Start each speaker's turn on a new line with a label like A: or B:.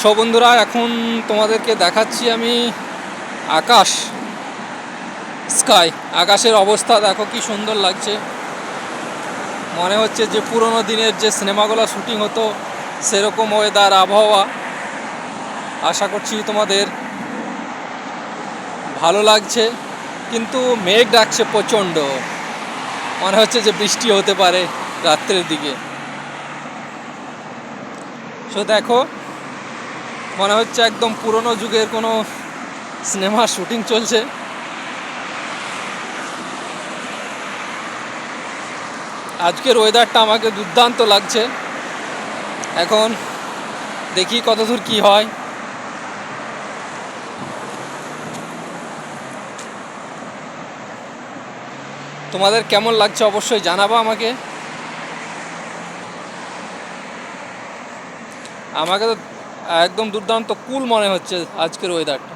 A: So বন্ধুরা, এখন তোমাদেরকে দেখাচ্ছি আমি আকাশ, স্কাই। আকাশের অবস্থা দেখো কি সুন্দর লাগছে। মনে হচ্ছে যে পুরোনো দিনের যে সিনেমাগুলো শুটিং হতো সেরকম ওয়েদার, আবহাওয়া। আশা করছি তোমাদের ভালো লাগছে, কিন্তু মেঘ ডাকছে প্রচণ্ড। মনে হচ্ছে যে বৃষ্টি হতে পারে রাত্রের দিকে। সো দেখো, মনে হচ্ছে একদম পুরনো যুগের কোনো সিনেমার শুটিং চলছে। আজকের ওয়েদারটা আমাকে দুর্দান্ত লাগছে। এখন দেখি কতদূর কি হয়। তোমাদের কেমন লাগছে অবশ্যই জানাবা আমাকে। আমাকে তো একদম দুর্দান্ত কুল মনে হচ্ছে আজকের ওয়েদারটা।